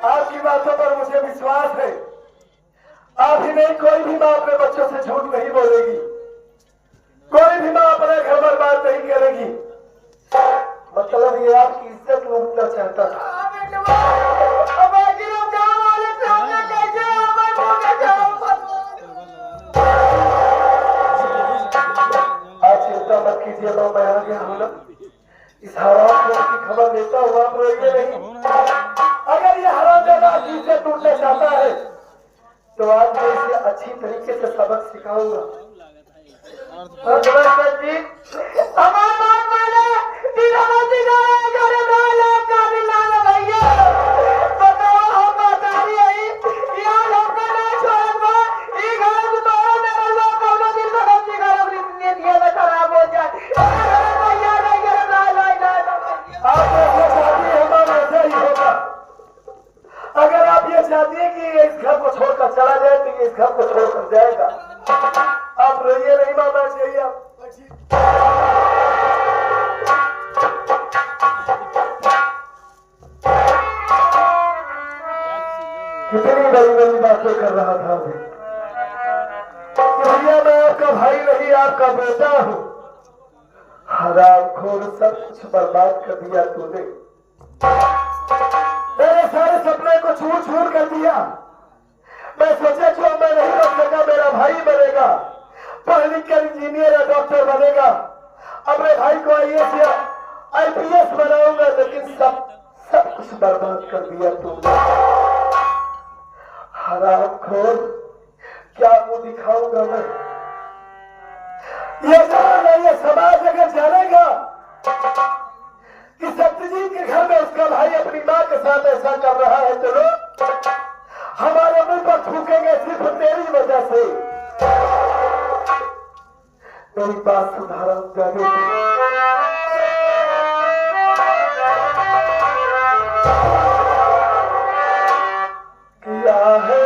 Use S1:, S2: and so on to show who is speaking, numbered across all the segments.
S1: आपकी बातों पर मुझे विश्वास है। आप ही नहीं, कोई भी माँ अपने बच्चों से झूठ नहीं बोलेगी, कोई भी माँ अपने घर पर बात नहीं करेगी। मतलब ये आपकी इज्जत लूटना चाहता था। आज चिंता मत कीजिए, मैं आ गया हूँ ना। इस हराम की खबर देता हूँ, आप रोइए नहीं। अगर ये हरामजादा इज्जत टूटना चाहता है तो आज मैं इसे अच्छी तरीके से सबक सिखाऊंगा। अगर आप ये चाहती है कि इस घर को छोड़कर चला जाए तो ये इस घर को छोड़कर जाएगा। आप रोइए नहीं मामा, चाहिए आप कितनी बड़ी बड़ी बातें कर रहा था अभी। भैया मैं आपका भाई नहीं, आपका बेटा हूँ। हरामखोर, सब कुछ बर्बाद कर दिया तूने। मेरे सारे सपने को छूट छूट कर दिया। मैं सोचा जो मैं नहीं बन सका, मेरा भाई बनेगा, पढ़ लिख कर इंजीनियर या डॉक्टर बनेगा, अपने भाई को आईएएस या आईपीएस बनाऊंगा, लेकिन सब कुछ बर्बाद कर दिया तुमने। हरामखोर, क्या मुंह दिखाऊंगा मैं? ये समाज अगर जानेगा कि सत्यजीत के घर में उसका भाई अपनी माँ के साथ ऐसा कर रहा है तो लोग हमारे मुंह पर थूकेंगे सिर्फ तेरी वजह से। मेरी बात सुधारा जाने किया है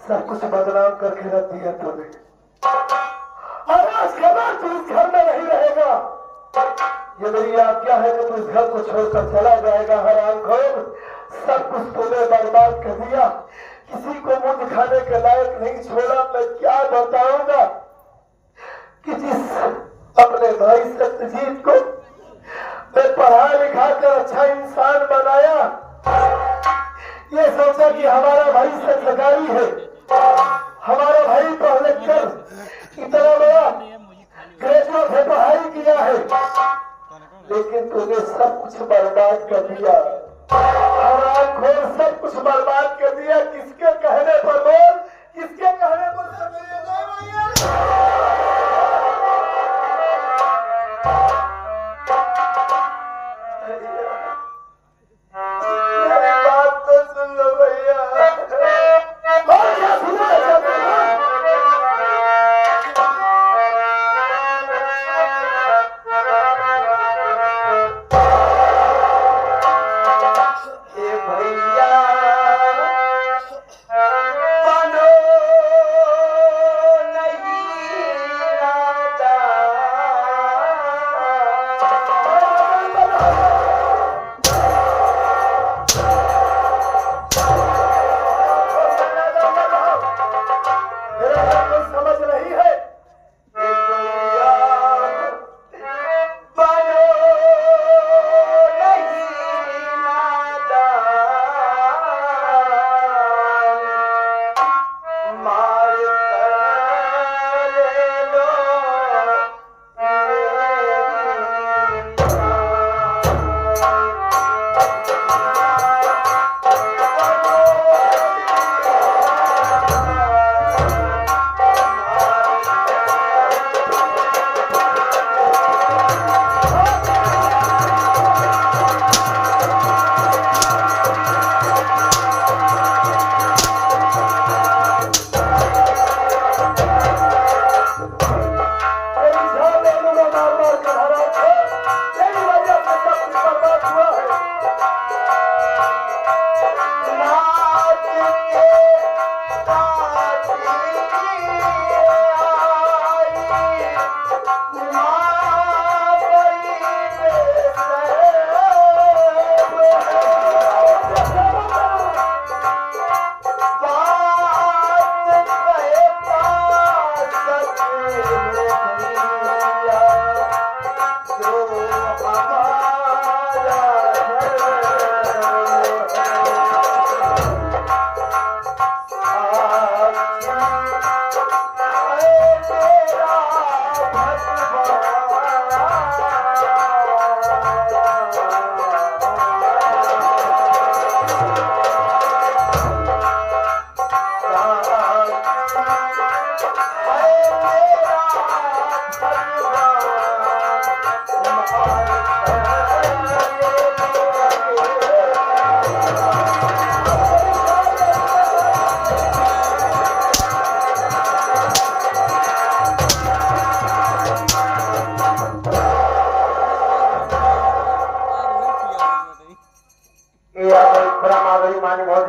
S1: सब कुछ बदनाम करके रख दिया तूने। और आज के बाद तू इस घर में नहीं रहेगा। ये मेरी आज्ञा है कि तू इस घर को छोड़कर चला जाएगा। हरामखोर, सब कुछ तूने बर्बाद कर दिया, किसी को मुंह दिखाने के लायक नहीं छोड़ा। मैं क्या बताऊंगा कि जिस अपने भाई सत्यजीत को मैं पढ़ा लिखा कर अच्छा इंसान बनाया, ये सोचा कि हमारा भाई संस्कारी है, हमारा भाई पढ़ लिख कर इतना बड़ा ग्रेजुएट है, पढ़ाई किया है, लेकिन तूने सब कुछ बर्बाद कर दिया। हरामखोर, सब कुछ बर्बाद कर दिया। किसके कहने पर बोल, किसके कहने पर मेरी बात तो सुन लो भैया। और क्या सुनना चाहते हो? भैया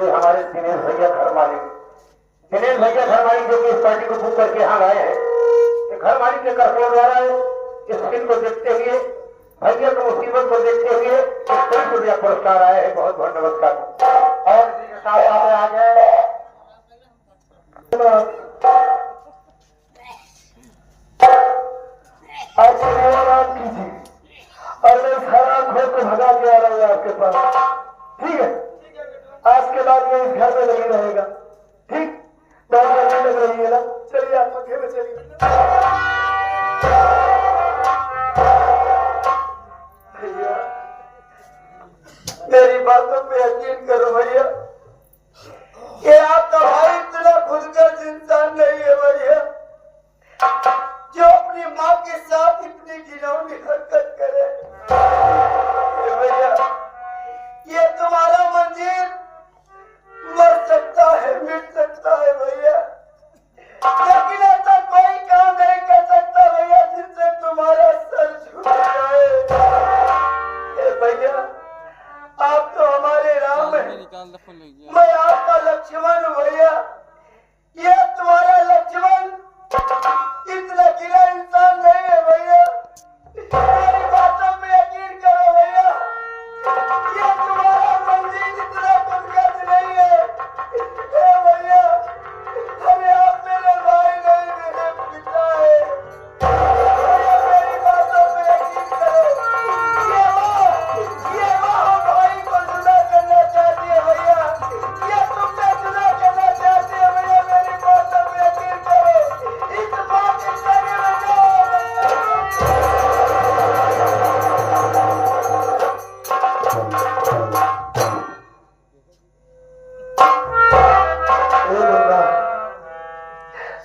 S1: हमारे दिनेश भैया घर मालिक जो कि इस पार्टी को बुक करके यहाँ लाए हैं, घर मालिक के कर्तव्य द्वारा इस फिल्म को देखते हुए, भैया की मुसीबत को देखते हुए इस रुपया पुरस्कार आए हैं। बहुत बहुत नमस्कार। और इसी के साथ आ गए आप कीजिए और मैं सारा घर को भगा के आ रहा हूँ आपके पास, ठीक है? आज के बाद मैं इस घर में नहीं रहेगा, ठीक? बात करने लग रही है ना? चलिए आप पंखे में चलिए। भैया मेरी बातों पे यकीन करो भैया, कि आपका भाई इतना खुदगर्ज इंसान नहीं है भैया, जो अपनी माँ के साथ इतनी घिनौनी हरकत करे। भैया ये तुम्हारा मंजिल मर सकता है, मिट सकता है भैया, लेकिन ऐसा कोई काम नहीं कर सकता भैया जिससे तुम्हारा सर झुक जाए। भैया आप तो हमारे राम हैं, मैं आपका लक्ष्मण हूँ भैया। ये तुम्हारा लक्ष्मण इतना गिरा इंसान नहीं है भैया, मेरी बातों पे यकीन करो भैया, ये तुम्हारा मंजिल इतना खुदगर्ज नहीं है। भैया अरे आप मेरे भाई नहीं, मेरे पिता है भैया, मेरी बातों पे यकीन करो। ये माँ भाई को जुदा करना चाहती है भैया, ये तुमसे जुदा करना चाहती है भैया, मेरी बातों पे यकीन करो। इस बात के सगे में जाओ।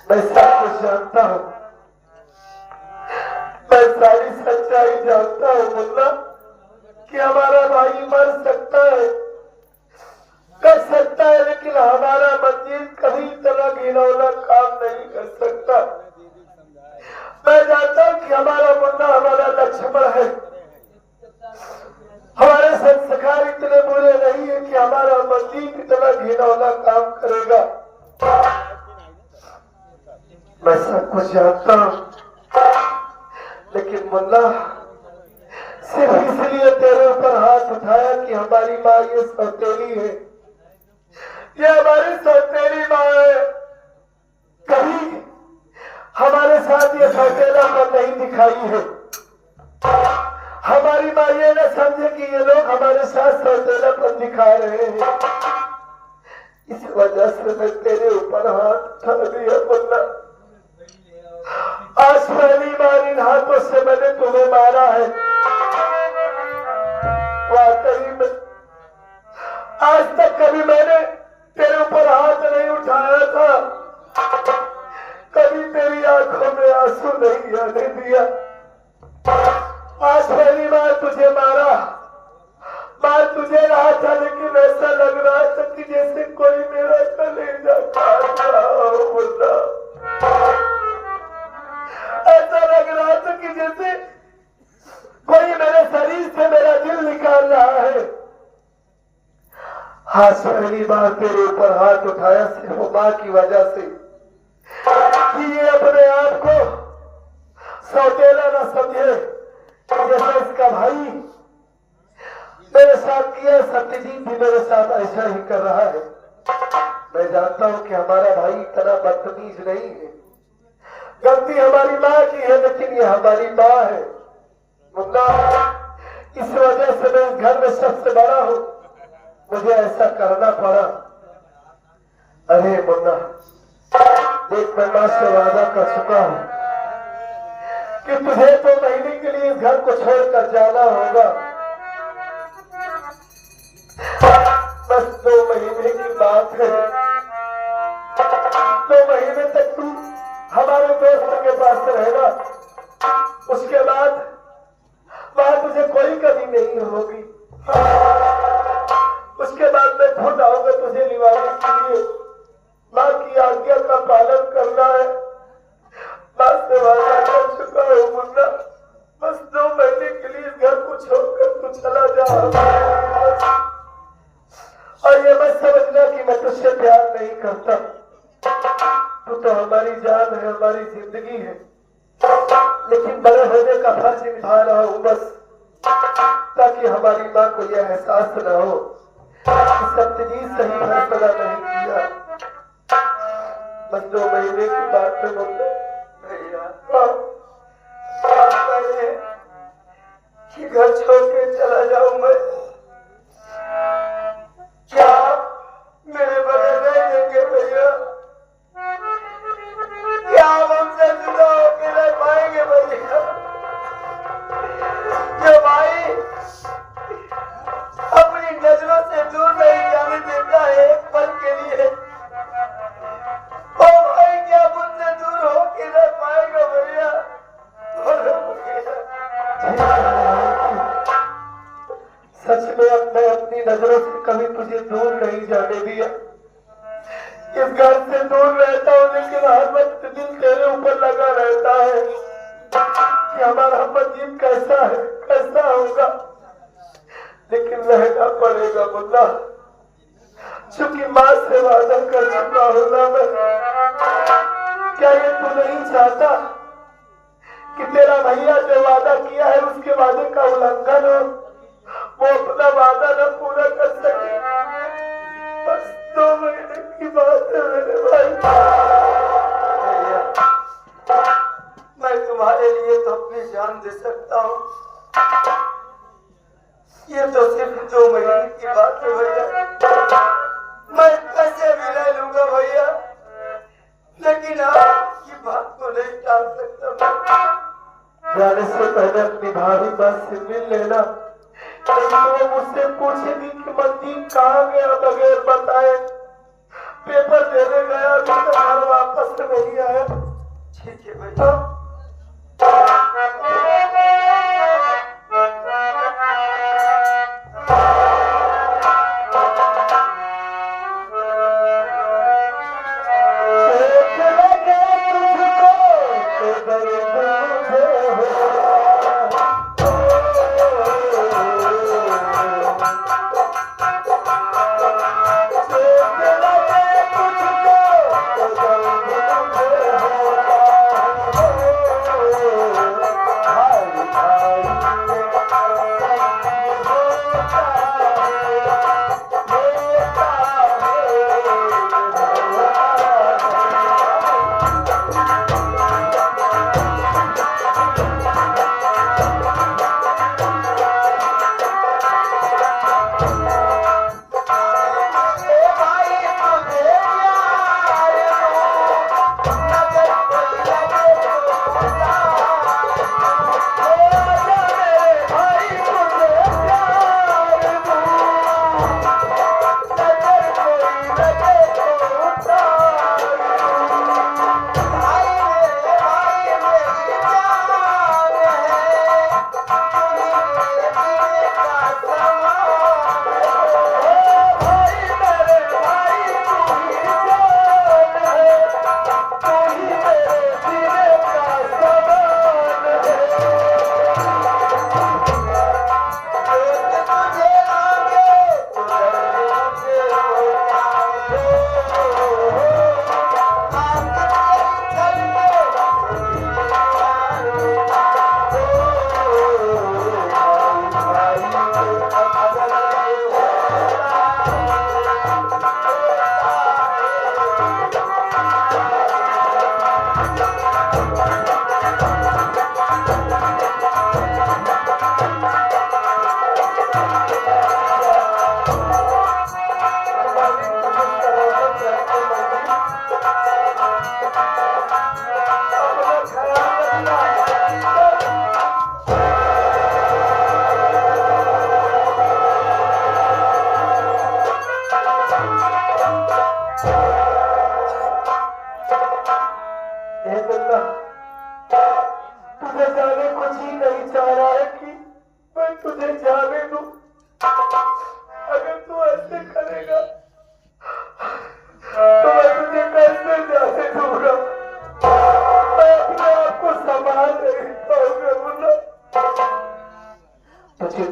S1: मैं सब कुछ जानता हूँ, मैं सारी सच्चाई जानता हूँ मुन्ना, कि हमारा भाई मर सकता है, कर सकता है, लेकिन हमारा मंजिल कभी इतना घिनौना काम नहीं कर सकता। मैं जानता हूँ कि हमारा मुन्ना हमारा लक्ष्मण है, हमारे संस्कार इतने बुरे नहीं है कि हमारा मंजिल इतना घिनौना काम करेगा। मैं सब कुछ जानता हूँ, लेकिन मुन्ना सिर्फ इसलिए तेरे ऊपर हाथ उठाया कि हमारी माँ ये सौतेली है, ये हमारी सौतेली माँ है। कभी हमारे साथ ये सौतेलापन नहीं दिखाई है। हमारी माँ ये न समझे कि ये लोग हमारे साथ सौतेलापन दिखा रहे हैं, इस वजह से मैं तेरे ऊपर हाथ उठा दिया मुन्ना। आज पहली बार इन हाथों से मैंने तुम्हें मारा है, वाकई में आज तक कभी मैंने तेरे ऊपर हाथ नहीं उठाया था, कभी तेरी आंखों में आंसू नहीं आने दिया। आज पहली बार तुझे मारा, मार तुझे रहा था, लेकिन ऐसा लग रहा था कि जैसे कोई मेरा कलेजा काट रहा हो मुन्ना। ऐसा लग रहा था कि जैसे कोई मेरे शरीर से मेरा दिल निकाल रहा है। आज पहली पहली बार तेरे ऊपर हाथ उठाया सिर्फ माँ की वजह से कि ये अपने आप को सौतेला न समझे। जैसे इसका भाई मेरे साथ किया, सत्यजीत भी मेरे साथ ऐसा ही कर रहा है। मैं जानता हूं कि हमारा भाई इतना बदतमीज नहीं है, गलती हमारी माँ की है, लेकिन ये हमारी माँ है मुन्ना। इस वजह से मैं इस घर में सबसे बड़ा हूं, मुझे ऐसा करना पड़ा। अरे मुन्ना देख, मैं माँ से वादा कर चुका हूं कि तुझे 2 महीने के लिए इस घर को छोड़कर जाना होगा। बस 2 महीने की बात है। 2 महीने तक तू हमारे दोस्त के पास रहना, उसके बाद वहां तुझे कोई कमी नहीं होगी। उसके बाद मैं खुद आऊंगा तुझे निभाने के लिए। माँ की आज्ञा का पालन करना है, माँ से वादा कर चुका हूँ मुन्ना। बस 2 महीने के लिए इस घर को छोड़कर तू चला जा। और ये मत समझना कि मैं तुझसे प्यार नहीं करता, तू तो हमारी जान है, हमारी जिंदगी है, लेकिन बड़े होने का फर्ज निभा रहा हूं बस, ताकि हमारी माँ को यह एहसास न हो कि सत्यजीत सही फैसला नहीं किया। बस 2 महीने की बात में बोलते भैया कि घर छोड़ के चला जाऊं मैं, क्या मेरे बगैर नहीं देंगे भैया? क्या हम हमसे जुदा होकर रह पाएंगे भैया? जो भाई अपनी नजरों से दूर नहीं जाने देता है एक पल के लिए, वो भाई क्या मुझसे दूर होकर रह पाएगा भैया? सच में अब मैं अपनी नजरों से कभी तुझे दूर नहीं जाने दिया। इस घर से दूर रहता हूँ, लेकिन हर वक्त दिल तेरे ऊपर लगा रहता है कि हमारा मंजिल कैसा है, कैसा होगा। लेकिन रहना पड़ेगा मुन्ना, चूंकि माँ से वादा कर चुका हूँ ना मैं। क्या ये तू नहीं चाहता कि तेरा भैया जो वादा किया है उसके वादे का उल्लंघन हो, वो अपना वादा न पूरा कर सके? बस 2 महीने की बात है मेरे भाई। मैं तुम्हारे लिए तो अपनी जान दे सकता हूँ, ये तो सिर्फ 2 महीने की बात है भैया। मैं कैसे भी रह लूंगा भैया, लेकिन आपकी बात को नहीं टाल सकता। जाने से पहले अपनी भाभी बात से मिल लेना, तो वो मुझसे पूछेगी कि मंजीत कहाँ गया बगैर बताए। पेपर देने गया, अभी तक घर वापस नहीं आया। ठीक है भैया।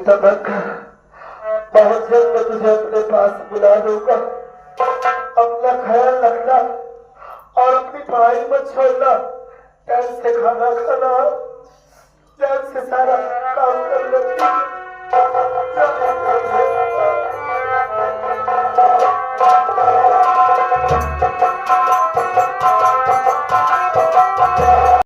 S1: सबर कर, बहुत जल्द मैं तुझे अपने पास बुला दूंगा। अपना ख्याल रखना और अपनी पढ़ाई मत छोड़ना। टाइम से खाना खाना, टाइम से सारा काम करना।